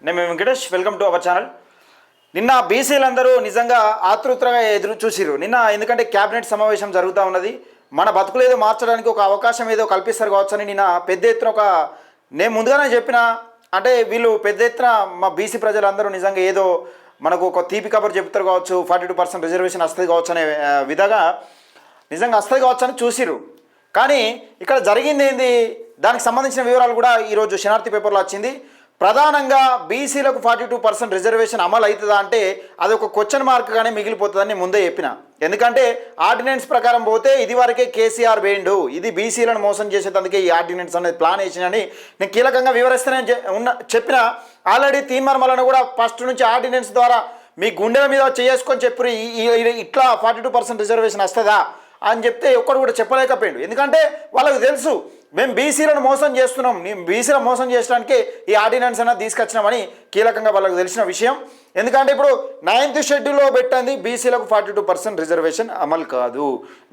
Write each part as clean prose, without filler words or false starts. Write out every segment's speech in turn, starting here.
నేను Venkatesh, welcome to our channel. నిన్న బీసీలందరూ నిజంగా ఆతృతగా ఎదురు చూసిరు నిన్న, ఎందుకంటే క్యాబినెట్ సమావేశం జరుగుతూ ఉన్నది. మన బతుకులు ఏదో మార్చడానికి ఒక అవకాశం ఏదో కల్పిస్తారు కావచ్చని నిన్న పెద్ద ఎత్తున నేను ముందుగానే చెప్పిన, అంటే వీళ్ళు పెద్ద ఎత్తున మా బీసీ ప్రజలందరూ నిజంగా ఏదో మనకు ఒక తీపి కబర్ చెప్తారు కావచ్చు, 42% రిజర్వేషన్ వస్తుంది కావచ్చు అనే విధంగా నిజంగా వస్తుంది కావచ్చు అని చూసిరు. కానీ ఇక్కడ జరిగింది ఏంది, దానికి సంబంధించిన వివరాలు కూడా ఈరోజు శనార్థి పేపర్లో వచ్చింది. ప్రధానంగా బీసీలకు 42% రిజర్వేషన్ అమలు అవుతుందా అంటే అది ఒక క్వశ్చన్ మార్క్గానే మిగిలిపోతుందని ముందే చెప్పిన. ఎందుకంటే ఆర్డినెన్స్ ప్రకారం పోతే ఇది వరకే కేసీఆర్ వేయండు, ఇది బీసీలను మోసం చేసేందుకే ఈ ఆర్డినెన్స్ అనేది ప్లాన్ వేసినని నేను కీలకంగా వివరిస్తూనే చెప్పిన. ఆల్రెడీ తీర్మానం కూడా ఫస్ట్ నుంచి ఆర్డినెన్స్ ద్వారా మీ గుండెల మీద చేసుకొని చెప్పారు ఇట్లా 42% రిజర్వేషన్ వస్తుందా అని చెప్తే ఒక్కడు కూడా చెప్పలేకపోయాడు. ఎందుకంటే వాళ్ళకు తెలుసు మేము బీసీలను మోసం చేస్తున్నాం, బీసీలను మోసం చేయడానికి ఈ ఆర్డినెన్స్ అనేది తీసుకొచ్చినామని కీలకంగా వాళ్ళకు తెలిసిన విషయం. ఎందుకంటే ఇప్పుడు 9th షెడ్యూల్లో పెట్టింది బీసీలకు 42% రిజర్వేషన్ అమలు కాదు.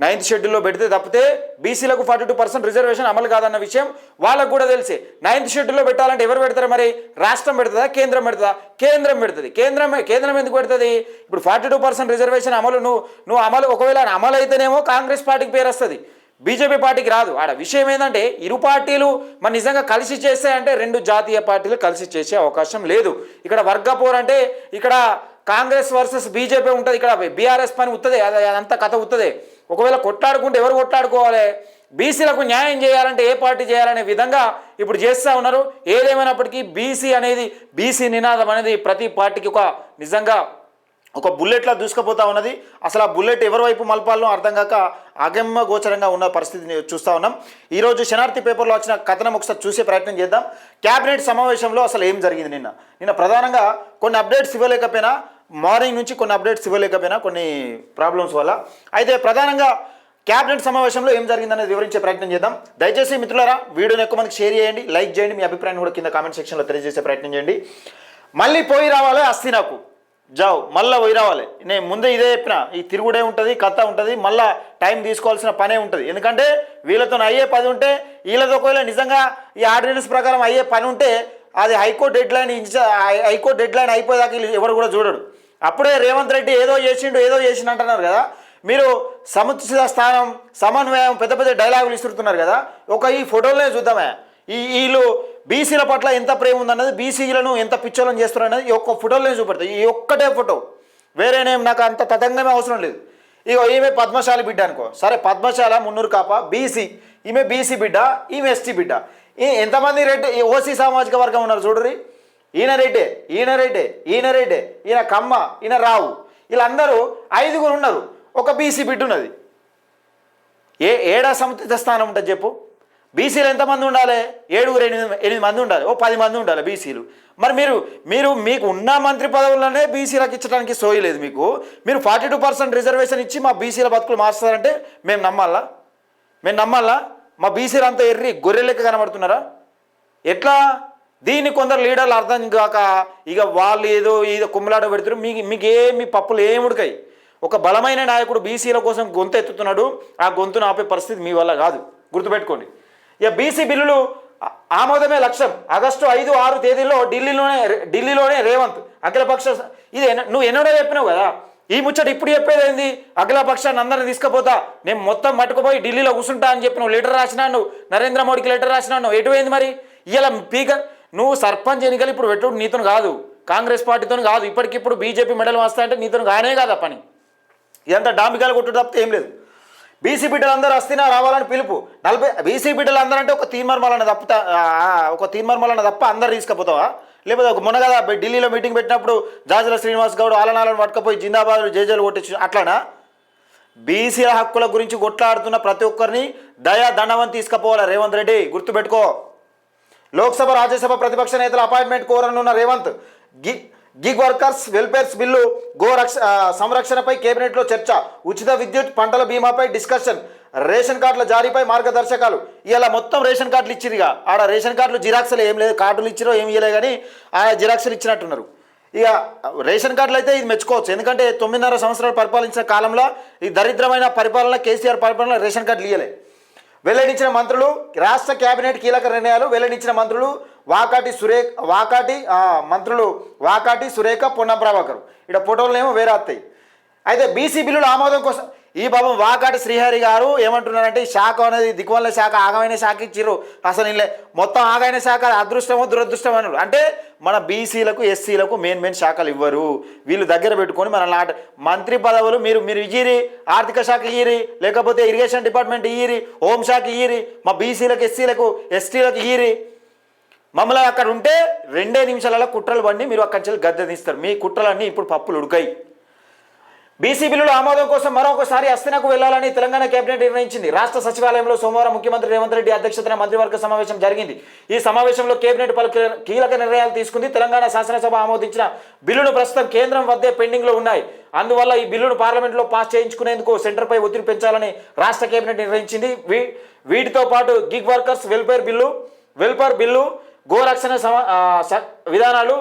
9th షెడ్యూల్లో పెడితే తప్పితే బీసీలకు 42% రిజర్వేషన్ అమలు కాదన్న విషయం వాళ్ళకు కూడా తెలిసే. 9th షెడ్యూల్లో పెట్టాలంటే ఎవరు పెడతారు మరి? రాష్ట్రం పెడుతుందా, కేంద్రం పెడుతుందా? కేంద్రం పెడుతుంది. కేంద్రం ఎందుకు పెడుతుంది? ఇప్పుడు 42% రిజర్వేషన్ అమలు నువ్వు అమలు ఒకవేళ అమలు అయితేనేమో కాంగ్రెస్ పార్టీకి పేరు వస్తుంది, బీజేపీ పార్టీకి రాదు. ఆడ విషయం ఏంటంటే ఇరు పార్టీలు మరి నిజంగా కలిసి చేస్తే అంటే రెండు జాతీయ పార్టీలు కలిసి చేసే అవకాశం లేదు. ఇక్కడ వర్గపోర్ అంటే ఇక్కడ కాంగ్రెస్ వర్సెస్ బీజేపీ ఉంటుంది, ఇక్కడ బీఆర్ఎస్ పని ఉత్తదే, అదంతా కథ ఉత్తదే. ఒకవేళ కొట్లాడుకుంటే ఎవరు కొట్లాడుకోవాలి? బీసీలకు న్యాయం చేయాలంటే ఏ పార్టీ చేయాలనే విధంగా ఇప్పుడు చేస్తూ ఉన్నారు. ఏదేమైనప్పటికీ బీసీ నినాదం అనేది ప్రతి పార్టీకి నిజంగా ఒక బుల్లెట్లా దూసుకుపోతూ ఉన్నది. అసలు ఆ బుల్లెట్ ఎవరి వైపు మలపాలనో అర్థం కాక అగమ్య గోచరంగా ఉన్న పరిస్థితిని చూస్తూ ఉన్నాం. ఈరోజు శనార్థి పేపర్లో వచ్చిన కథనం ఒకసారి చూసే ప్రయత్నం చేద్దాం. క్యాబినెట్ సమావేశంలో అసలు ఏం జరిగింది నిన్న ప్రధానంగా కొన్ని అప్డేట్స్ ఇవ్వలేకపోయినా, మార్నింగ్ నుంచి కొన్ని అప్డేట్స్ ఇవ్వలేకపోయినా కొన్ని ప్రాబ్లమ్స్ వల్ల. అయితే ప్రధానంగా క్యాబినెట్ సమావేశంలో ఏం జరిగిందనేది వివరించే ప్రయత్నం చేద్దాం. దయచేసి మిత్రులారా వీడియోని ఎక్కువ మందికి షేర్ చేయండి, లైక్ చేయండి, మీ అభిప్రాయాన్ని కూడా కింద కామెంట్ సెక్షన్లో తెలియజేసే ప్రయత్నం చేయండి. మళ్ళీ పోయి రావాలి అస్తి నాకు జావ్, మళ్ళీ పోయి రావాలి. నేను ముందే ఇదే చెప్పిన, ఈ తిరుగుడే ఉంటుంది, కథ ఉంటుంది, మళ్ళీ టైం తీసుకోవాల్సిన పనే ఉంటుంది. ఎందుకంటే వీళ్ళతో అయ్యే పని ఉంటే వీళ్ళతో ఒకవేళ నిజంగా ఈ ఆర్డినెన్స్ ప్రకారం అయ్యే పని ఉంటే అది హైకోర్టు డెడ్ లైన్ అయిపోయేదాకా ఎవరు కూడా చూడడు. అప్పుడే రేవంత్ రెడ్డి ఏదో చేసిండు అంటున్నారు కదా. మీరు సముచిత స్థానం, సమన్వయం, పెద్ద పెద్ద డైలాగులు ఇస్తున్నారు కదా. ఈ ఫోటోలనే చూద్దామే వీళ్ళు బీసీల పట్ల ఎంత ప్రేమ ఉందన్నది, బీసీలను ఎంత పిచ్చోలను చేస్తున్నారు అనేది ఈ ఒక్క ఫోటోలనే చూపెడతాయి. ఈ ఒక్కటే ఫోటో, వేరేనేం నాకు అంత తతంగమే అవసరం లేదు. ఈమె పద్మశాలి బిడ్డ అనుకో, సరే పద్మశాల మున్నూరు కాప బీసీ, ఈమె బీసీ బిడ్డ, ఈమె ఎస్టీ బిడ్డ. ఎంతమంది రెడ్డి ఓసీ సామాజిక వర్గం ఉన్నారు చూడరి. ఈయన రెడ్డే, ఈయన కమ్మ, ఈయన రావు, వీళ్ళందరూ 5 ఉన్నారు. ఒక బీసీ బిడ్డ ఉన్నది. ఏడా సముచిత స్థానం ఉంటుంది చెప్పు? బీసీలు ఎంతమంది ఉండాలి? 7-8 మంది ఉండాలి, 10 మంది ఉండాలి బీసీలు. మరి మీకు ఉన్న మంత్రి పదవుల్లోనే బీసీలకు ఇచ్చడానికి సోయలేదు మీకు. మీరు 42% రిజర్వేషన్ ఇచ్చి మా బీసీల బతుకులు మార్స్తారంటే మేము నమ్మాలా? మా బీసీలు అంతా ఎర్రి గొర్రె లెక్క కనబడుతున్నారా? ఎట్లా? దీన్ని కొందరు లీడర్లు అర్థం కాక ఇక వాళ్ళు ఏదో కుమ్మలాట పెడుతున్నారు. మీ పప్పులు ఏమి ఉడకాయి? ఒక బలమైన నాయకుడు బీసీల కోసం గొంతు ఎత్తుతున్నాడు, ఆ గొంతును ఆపే పరిస్థితి మీ వల్ల కాదు, గుర్తుపెట్టుకోండి. ఇక బీసీ బిల్లులు ఆమోదమే లక్ష్యం. ఆగస్టు 5-6 తేదీల్లో ఢిల్లీలోనే రేవంత్ అఖిలపక్ష, ఇది నువ్వు ఎన్నడో చెప్పినావు కదా. ఈ ముచ్చట ఇప్పుడు చెప్పేది ఏంది? అఖిలపక్షాన్ని అందరిని తీసుకుపోతా, నేను మొత్తం పట్టుకుపోయి ఢిల్లీలో కూర్చుంటా అని చెప్పి నువ్వు లెటర్ రాసినాను, నరేంద్ర మోడీకి లెటర్ రాసినాను. ఎటువైంది మరి? ఇలా నువ్వు సర్పంచ్ ఎన్నికలు ఇప్పుడు పెట్టుడు నీతో కాదు, కాంగ్రెస్ పార్టీతో కాదు, ఇప్పటికిప్పుడు బీజేపీ మెడల్ వస్తాయంటే నీతో కానే కాదు ఆ పని. ఇదంతా డాంబికాలు కొట్టుడు తప్పితే ఏం లేదు. బీసీ బిడ్డలందరూ వస్తేనే రావాలని పిలుపు. 40 బీసీ బిడ్డలు అందరంటే ఒక తీర్మానం తప్ప అందరు తీసుకుపోతావా? లేకపోతే మొన్న కదా ఢిల్లీలో మీటింగ్ పెట్టినప్పుడు జాజుల శ్రీనివాస్ గౌడ్ ఆలనాలను పట్టుకపోయి జిందాబాద్ జేజేలు కొట్టించు, అట్లానా? బీసీల హక్కుల గురించి కొట్లాడుతున్న ప్రతి ఒక్కరిని దండవని తీసుకుపోవాలి రేవంత్ రెడ్డి, గుర్తుపెట్టుకో. లోక్సభ రాజ్యసభ ప్రతిపక్ష నేతల అపాయింట్మెంట్ కోరనున్న Revanth gig workers welfares bill, సంరక్షణపై కేబినెట్లో చర్చ, ఉచిత విద్యుత్, పంటల బీమాపై డిస్కషన్, రేషన్ కార్డుల జారీపై మార్గదర్శకాలు. ఇలా మొత్తం రేషన్ కార్డులు ఇచ్చిరుగా. ఆడ రేషన్ కార్డులు జిరాక్స్లు ఏం లేదు, కార్డులు ఇచ్చిరో ఏమి ఇవ్వలే కానీ ఆ జిరాక్స్లు ఇచ్చినట్టున్నారు. ఇక రేషన్ కార్డులు అయితే ఇది మెచ్చుకోవచ్చు, ఎందుకంటే 9.5 సంవత్సరాలు పరిపాలించిన కాలంలో ఈ దరిద్రమైన పరిపాలన కేసీఆర్ పరిపాలన రేషన్ కార్డులు ఇవ్వలే. వెల్లడించిన మంత్రులు రాష్ట్ర కేబినెట్ కీలక నిర్ణయాలు వెల్లడించిన మంత్రులు మంత్రులు వాకాటి సురేఖ పొన్నం ప్రభాకర్. ఇక్కడ ఫోటోలనేమో వేరే వస్తాయి. అయితే బీసీ బిల్లుల ఆమోదం కోసం ఈ పాపం వాకాటి శ్రీహరి గారు ఏమంటున్నారంటే ఈ శాఖ అనేది దిక్కువల్ల శాఖ ఆగమైన శాఖ ఇచ్చిర్రు, అసలు ఇలా మొత్తం ఆగమైన శాఖ అదృష్టమో దురదృష్టం అన్నారు. అంటే మన బీసీలకు ఎస్సీలకు మెయిన్ శాఖలు ఇవ్వరు, వీళ్ళు దగ్గర పెట్టుకొని మన మంత్రి పదవులు మీరు ఇయ్యిరి, ఆర్థిక శాఖ ఇయ్యిరి, లేకపోతే ఇరిగేషన్ డిపార్ట్మెంట్ ఇయ్యిరి, హోంశాఖ ఇయ్యిరి, మా బీసీలకు ఎస్సీలకు ఎస్టీలకు ఇయ్యిరి. మమ్మల్ని అక్కడ ఉంటే 2 నిమిషాలలో కుట్రలు బండి మీరు అక్కడి నుంచి గద్దె తీస్తారు. మీ కుట్రలన్నీ ఇప్పుడు పప్పులు ఉడకాయి. బీసీ బిల్లుల ఆమోదం కోసం మరొకసారి అస్థినకు వెళ్లాలని తెలంగాణ కేబినెట్ నిర్ణయించింది. రాష్ట్ర సచివాలయంలో సోమవారం ముఖ్యమంత్రి రేవంత్ రెడ్డి అధ్యక్షతన మంత్రివర్గ సమావేశం జరిగింది. ఈ సమావేశంలో కేబినెట్ పలు కీలక నిర్ణయాలు తీసుకుంది. తెలంగాణ శాసనసభ ఆమోదించిన బిల్లులు ప్రస్తుతం కేంద్రం వద్దే పెండింగ్లో ఉన్నాయి. అందువల్ల ఈ బిల్లును పార్లమెంట్లో పాస్ చేయించుకునేందుకు సెంటర్పై ఒత్తిడి పెంచాలని రాష్ట్ర కేబినెట్ నిర్ణయించింది. వీటితో పాటు గిగ్ వర్కర్స్ వెల్ఫేర్ బిల్లు, గోరక్షణ విధానాలు,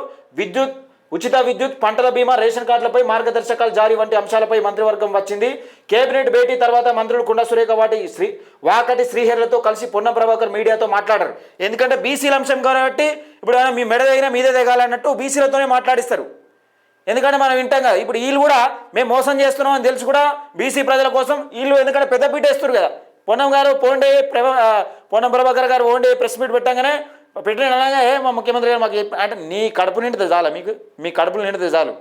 ఉచిత విద్యుత్, పంటల బీమా, రేషన్ కార్డులపై మార్గదర్శకాలు జారీ వంటి అంశాలపై మంత్రివర్గం వచ్చింది. కేబినెట్ భేటీ తర్వాత మంత్రులు కొండా సురేఖ వాకటి శ్రీహరిలతో కలిసి పొన్నం ప్రభాకర్ మీడియాతో మాట్లాడారు. ఎందుకంటే బీసీల అంశం కాబట్టి ఇప్పుడు మీ మెడ దగ్గర మీదే దిగాలన్నట్టు బీసీలతోనే మాట్లాడిస్తారు. ఎందుకంటే మనం వింటాం కదా, ఇప్పుడు వీళ్ళు కూడా మేము మోసం చేస్తున్నాం అని తెలిసి కూడా బీసీ ప్రజల కోసం వీళ్ళు ఎందుకంటే పెద్ద పీట వేస్తారు కదా. పొన్నం ప్రభాకర్ గారు ప్రెస్ మీట్ పెట్టగానే పెట్టిన అలాగే మా ముఖ్యమంత్రి గారు మాకు అంటే నీ కడుపు నిండితే చాలు, మీ కడుపులు నిండితే చాలు.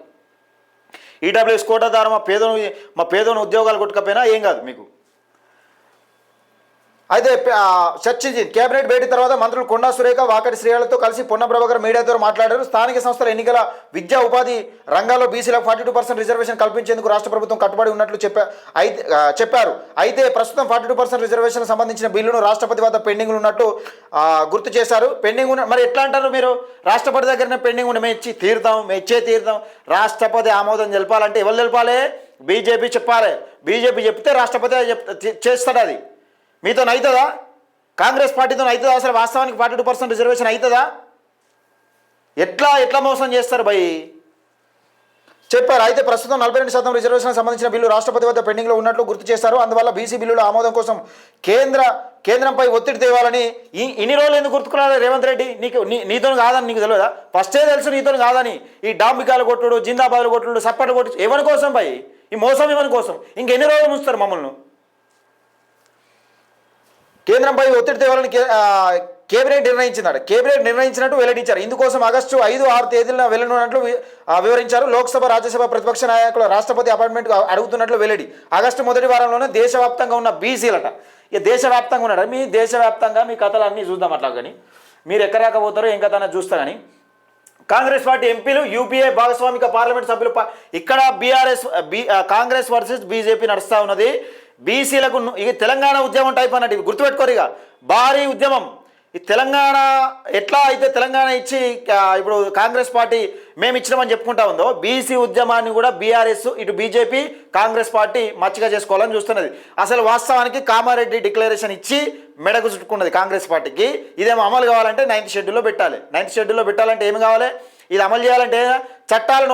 ఈడబ్ల్యూఎస్ కోటా ద్వారా మా పేదోని ఉద్యోగాలు కొట్టుకపోయినా ఏం కాదు మీకు. అయితే చర్చించి కేబినెట్ భేటీ తర్వాత మంత్రులు కొండా సురేఖ వాకటి శ్రీహరిలతో కలిసి పొన్నం ప్రభాకర్ మీడియాతో మాట్లాడారు. స్థానిక సంస్థల ఎన్నికల విద్యా ఉపాధి రంగాల్లో బీసీలకు 42% రిజర్వేషన్ కల్పించేందుకు రాష్ట్ర ప్రభుత్వం కట్టుబడి ఉన్నట్లు చెప్పారు. అయితే ప్రస్తుతం 42% రిజర్వేషన్ సంబంధించిన బిల్లును రాష్ట్రపతి వద్ద పెండింగ్ ఉన్నట్లు గుర్తు చేశారు. పెండింగ్ ఉన్న మరి ఎట్లా అంటారు మీరు? రాష్ట్రపతి దగ్గరనే పెండింగ్ ఉండి మేము ఇచ్చే తీరుతాం. రాష్ట్రపతి ఆమోదం తెలపాలంటే ఎవరు తెలపాలి? బీజేపీ చెప్పాలి. బీజేపీ చెప్తే రాష్ట్రపతి చేస్తాడు. అది మీతో అవుతుందా? కాంగ్రెస్ పార్టీతో అవుతుందా? అసలు వాస్తవానికి 42% రిజర్వేషన్ అవుతుందా? ఎట్లా మోసం చేస్తారు భయ్ చెప్పారు. అయితే ప్రస్తుతం 42% రిజర్వేషన్ సంబంధించిన బిల్లు రాష్ట్రపతి వద్ద పెండింగ్లో ఉన్నట్లు గుర్తు చేశారు. అందువల్ల బీసీ బిల్లుల ఆమోదం కోసం కేంద్రంపై ఒత్తిడి తేవాలని ఇన్ని రోజులు ఎందుకు గుర్తుకున్నాడు రేవంత్ రెడ్డి? నీతో కాదని నీకు తెలియదా? ఫస్టే తెలుసు నీతో కాదని. ఈ డాంబికాలు కొట్టుడు, జిందాబాదులు కొట్టుడు, సప్పట్లు కొట్టు ఎవరి కోసం భయ్? ఈ మోసం ఎవరి కోసం? ఇంకెన్ని రోజులు ముంచుతారు మమ్మల్ని? కేంద్రంపై ఒత్తిడి తేవాలని కేబినెట్ నిర్ణయించినట్టు వెల్లడించారు. ఇందుకోసం ఆగస్టు 5-6 తేదీలను వెళ్లనున్నట్లు వివరించారు. లోక్సభ, రాజ్యసభ ప్రతిపక్ష నాయకులు రాష్ట్రపతి అపాయింట్మెంట్ అడుగుతున్నట్లు వెల్లడి. ఆగస్టు మొదటి వారంలోనే దేశవ్యాప్తంగా ఉన్న బీసీలట. ఇక దేశవ్యాప్తంగా ఉన్నాడు. మీ దేశవ్యాప్తంగా మీ కథలు అన్నీ చూద్దాం. అట్లా కానీ మీరు ఎక్కరాకపోతారో ఏం కథ అన్నది చూస్తా. కానీ కాంగ్రెస్ పార్టీ ఎంపీలు, యూపీఏ భాగస్వామిక పార్లమెంట్ సభ్యులు ఇక్కడ కాంగ్రెస్ వర్సెస్ బీజేపీ నడుస్తూ ఉన్నది. బీసీలకు ఇక తెలంగాణ ఉద్యమం టైప్ అన్నట్టు ఇవి గుర్తుపెట్టుకోరు. ఇక భారీ ఉద్యమం ఈ తెలంగాణ ఎట్లా అయితే తెలంగాణ ఇచ్చి ఇప్పుడు కాంగ్రెస్ పార్టీ మేము ఇచ్చినామని చెప్పుకుంటా ఉందో, బీసీ ఉద్యమాన్ని కూడా బీఆర్ఎస్, ఇటు బీజేపీ, కాంగ్రెస్ పార్టీ మచ్చిగా చేసుకోవాలని చూస్తున్నది. అసలు వాస్తవానికి కామారెడ్డి డిక్లరేషన్ ఇచ్చి మెడకు చుట్టుకున్నది కాంగ్రెస్ పార్టీకి. ఇదేమో అమలు కావాలంటే 9th షెడ్యూల్లో పెట్టాలి. 9th షెడ్యూల్లో పెట్టాలంటే ఏమి కావాలి? ఇది అమలు చేయాలంటే చట్టాలను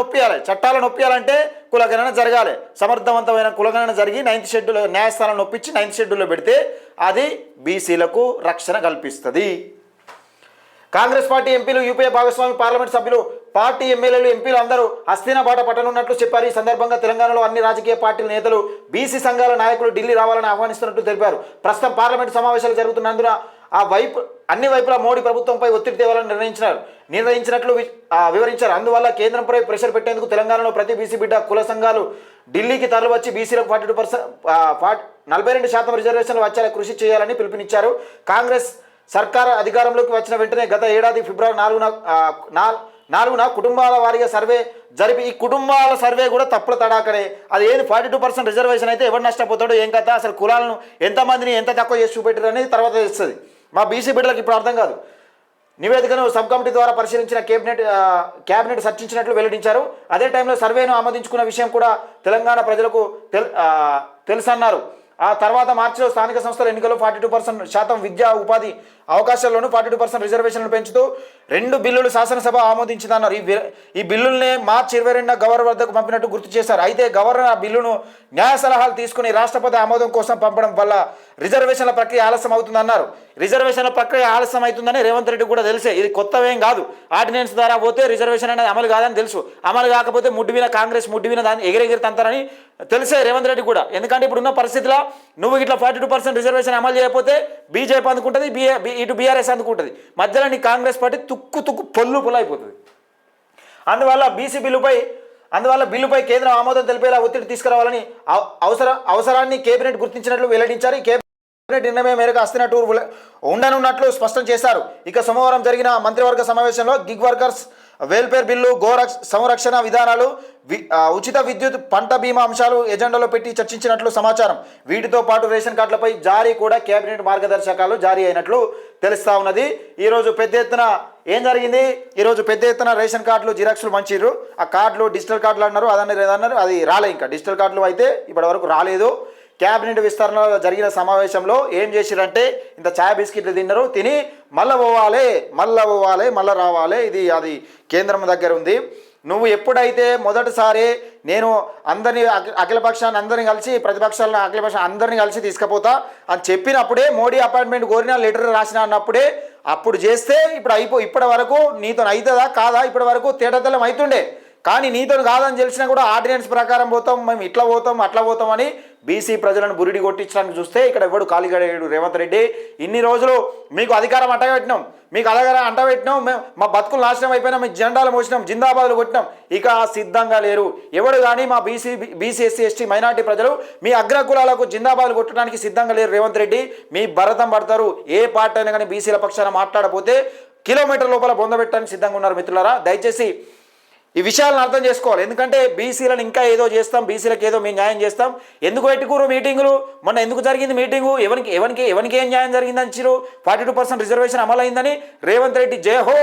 ఒప్పియాలంటే కులగణన జరగాలి. సమర్థవంతమైన కులగణన జరిగి 9th షెడ్యూల్ న్యాయస్థానాలను ఒప్పించి 9th షెడ్యూల్లో పెడితే అది బీసీలకు రక్షణ కల్పిస్తుంది. కాంగ్రెస్ పార్టీ ఎంపీలు, యూపీఏ భాగస్వామి పార్లమెంట్ సభ్యులు, పార్టీ ఎమ్మెల్యేలు, ఎంపీలు అందరూ హస్తిన బాట పట్టనున్నట్లు చెప్పారు. ఈ సందర్భంగా తెలంగాణలో అన్ని రాజకీయ పార్టీల నేతలు, బీసీ సంఘాల నాయకులు ఢిల్లీ రావాలని ఆహ్వానిస్తున్నట్టు తెలిపారు. ప్రస్తుతం పార్లమెంటు సమావేశాలు జరుగుతున్నందున అన్ని వైపులా మోడీ ప్రభుత్వంపై ఒత్తిడి తేవాలని నిర్ణయించినట్లు వివరించారు. అందువల్ల కేంద్రంపై ప్రెషర్ పెట్టేందుకు తెలంగాణలో ప్రతి బీసీ బిడ్డ కుల సంఘాలు ఢిల్లీకి తరలివచ్చి బీసీలకు 42% రిజర్వేషన్లు వచ్చేలా కృషి చేయాలని పిలుపునిచ్చారు. కాంగ్రెస్ సర్కార్ అధికారంలోకి వచ్చిన వెంటనే గత ఏడాది ఫిబ్రవరి 4న కుటుంబాల వారీగా సర్వే జరిపి, ఈ కుటుంబాల సర్వే కూడా తప్పుల తడాకడే. అది ఏది 42% రిజర్వేషన్ అయితే ఎవరు నష్టపోతాడో ఏం కదా, అసలు కులాలను ఎంతమందిని ఎంత తక్కువ చేసి చూపెట్టారు అనేది తర్వాత తెలుస్తుంది. మా బీసీ బిడ్డలకు ఇప్పుడు అర్థం కాదు. నివేదికను సబ్ కమిటీ ద్వారా పరిశీలించిన కేబినెట్ చర్చించినట్లు వెల్లడించారు. అదే టైంలో సర్వేను ఆమోదించుకున్న విషయం కూడా తెలంగాణ ప్రజలకు తెలుసన్నారు. ఆ తర్వాత మార్చిలో స్థానిక సంస్థల ఎన్నికల్లో 42% విద్యా ఉపాధి అవకాశాల్లోనూ 42% రిజర్వేషన్లు పెంచుతూ 2 బిల్లులు శాసనసభ ఆమోదించిందన్నారు. ఈ బిల్లుల్ని మార్చి 22న గవర్నర్ వద్దకు పంపినట్టు గుర్తు చేశారు. అయితే గవర్నర్ ఆ బిల్లును న్యాయ సలహాలు తీసుకుని రాష్ట్రపతి ఆమోదం కోసం పంపడం వల్ల రిజర్వేషన్ల ప్రక్రియ ఆలస్యం అవుతుందన్నారు. రిజర్వేషన్ల ప్రక్రియ ఆలస్యం అవుతుందని రేవంత్ రెడ్డి కూడా తెలిసే, ఇది కొత్తవేం కాదు. ఆర్డినెన్స్ ద్వారా పోతే రిజర్వేషన్ అనేది అమలు కాదని తెలుసు. అమలు కాకపోతే ముడ్డివిన కాంగ్రెస్ ముడ్డివిన దాన్ని ఎగిరెగిరి తంతారని తెలిసే రేవంత్ రెడ్డి కూడా. ఎందుకంటే ఇప్పుడున్న పరిస్థితిలో నువ్వు ఇట్లా 42% రిజర్వేషన్ అమలు చేయకపోతే బీజేపీ అందుకుంటుంది, ఇటు బీఆర్ఎస్ అందుకుంటుంది. మధ్యలో నీ కాంగ్రెస్ పార్టీ తుక్కు పొల్లు అయిపోతుంది. అందువల్ల బిల్లుపై కేంద్రం ఆమోదం తెలిపేలా ఒత్తిడి తీసుకురావాలని అవసరాన్ని కేబినెట్ గుర్తించినట్లు వెల్లడించారు. ఈ కేబినెట్ నిర్ణయం మేరకు హస్తినా టూర్ ఉండనున్నట్లు స్పష్టం చేశారు. ఇక సోమవారం జరిగిన మంత్రివర్గ సమావేశంలో gig workers welfare bill, go సంరక్షణ విధానాలు, ఉచిత విద్యుత్, పంట బీమా అంశాలు ఎజెండాలో పెట్టి చర్చించినట్లు సమాచారం. వీటితో పాటు రేషన్ కార్డులపై జారీ కూడా కేబినెట్ మార్గదర్శకాలు జారీ అయినట్లు తెలుస్తా ఉన్నది. ఈరోజు పెద్ద ఎత్తున ఏం జరిగింది? ఈరోజు పెద్ద ఎత్తున రేషన్ కార్డులు జిరాక్స్లు మంచిర్రు. ఆ కార్డులు డిజిటల్ కార్డులు అన్నారు, అదన్నారు, అది రాలే. ఇంకా డిజిటల్ కార్డులు అయితే ఇప్పటి వరకు రాలేదు. క్యాబినెట్ విస్తరణలో జరిగిన సమావేశంలో ఏం చేసిరంటే ఇంత ఛాయ్ బిస్కెట్లు తిన్నారు, తిని మళ్ళీ మళ్ళీ రావాలి. అది కేంద్రం దగ్గర ఉంది. నువ్వు ఎప్పుడైతే మొదటిసారి నేను అందరినీ అఖిలపక్షాన్ని అందరినీ కలిసి ప్రతిపక్షాలను అఖిలపక్షాన్ని అందరినీ కలిసి తీసుకుపోతా అని చెప్పినప్పుడే, మోడీ అపాయింట్మెంట్ కోరిన లెటర్ రాసిన అన్నప్పుడే అప్పుడు చేస్తే ఇప్పటి వరకు నీతో అవుతుందా కాదా, ఇప్పటి వరకు తేటతెల్లం అవుతుండే. కానీ నీతో కాదని తెలిసినా కూడా ఆర్డినెన్స్ ప్రకారం పోతాం, మేము ఇట్లా పోతాం అట్లా పోతాం అని బీసీ ప్రజలను బురిడి కొట్టించడానికి చూస్తే ఇక్కడ ఎవడు ఖాళీగాడు రేవంత్ రెడ్డి. ఇన్ని రోజులు మీకు అధికారం అంటగట్టినాం, మేము మా బతుకులు నాశనం అయిపోయినా మీకు జెండాలు మోసినాం, జిందాబాదులు కొట్టినాం. ఇక సిద్ధంగా లేరు ఎవడు కానీ. మా బీసీ ఎస్సీ ఎస్టీ మైనార్టీ ప్రజలు మీ అగ్రకులాలకు జిందాబాదులు కొట్టడానికి సిద్ధంగా లేరు. రేవంత్ రెడ్డి మీ భరతం పడతారు. ఏ పార్టీ అయినా కానీ బీసీల పక్షాన మాట్లాడపోతే కిలోమీటర్ లోపల బొందబెట్టడానికి సిద్ధంగా ఉన్నారు. మిత్రులారా, దయచేసి ఈ విషయాలను అర్థం చేసుకోవాలి. ఎందుకంటే బీసీలను ఇంకా ఏదో చేస్తాం, బీసీలకు ఏదో మేము న్యాయం చేస్తాం. ఎందుకు పెట్టుకోరు మీటింగులు? మొన్న ఎందుకు జరిగింది మీటింగు? ఎవరికి ఏం న్యాయం జరిగిందని ఇచ్చిరు? 42% రిజర్వేషన్ అమలైందని రేవంత్ రెడ్డి జయహో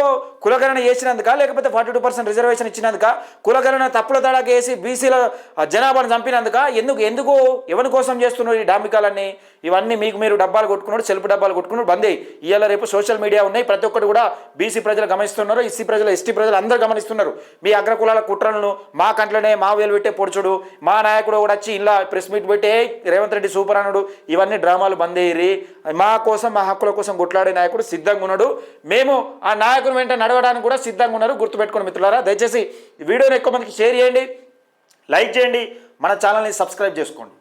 కులగణన చేసినందుక, లేకపోతే 42% రిజర్వేషన్ ఇచ్చినందుక, కులగణన తప్పుల తడాక వేసి బీసీల జనాభాను చంపినందుక? ఎందుకు ఎవరి కోసం చేస్తున్నారు ఈ డాంబికాలన్నీ? ఇవన్నీ మీకు మీరు డబ్బాలు కొట్టుకున్నాడు, సెల్ఫ్ డబ్బాలు కొట్టుకున్నాడు బందే. ఇవాళ రేపు సోషల్ మీడియా ఉన్నాయి, ప్రతి ఒక్కటి కూడా బీసీ ప్రజలు గమనిస్తున్నారు, ఎస్సీ ప్రజలు ఎస్టీ ప్రజలు అందరూ గమనిస్తున్నారు. మీ అగ్రకులాల కుట్రలను మా కంట్లోనే మా వేలు పెట్టే పొడుచుడు, మా నాయకుడు కూడా వచ్చి ఇలా ప్రెస్ మీట్ పెట్టే రేవంత్ రెడ్డి సూపర్ అన్నాడు. ఇవన్నీ డ్రామాలు బందేరి. మా కోసం మా హక్కుల కోసం కొట్లాడే నాయకుడు సిద్ధంగా ఉన్నాడు. మేము ఆ నాయకుని వెంట నడవడానికి కూడా సిద్ధంగా ఉన్నారు. గుర్తుపెట్టుకోండి మిత్రులారా. దయచేసి ఈ వీడియోని ఎక్కువ మందికి షేర్ చేయండి, లైక్ చేయండి, మన ఛానల్ని సబ్స్క్రైబ్ చేసుకోండి.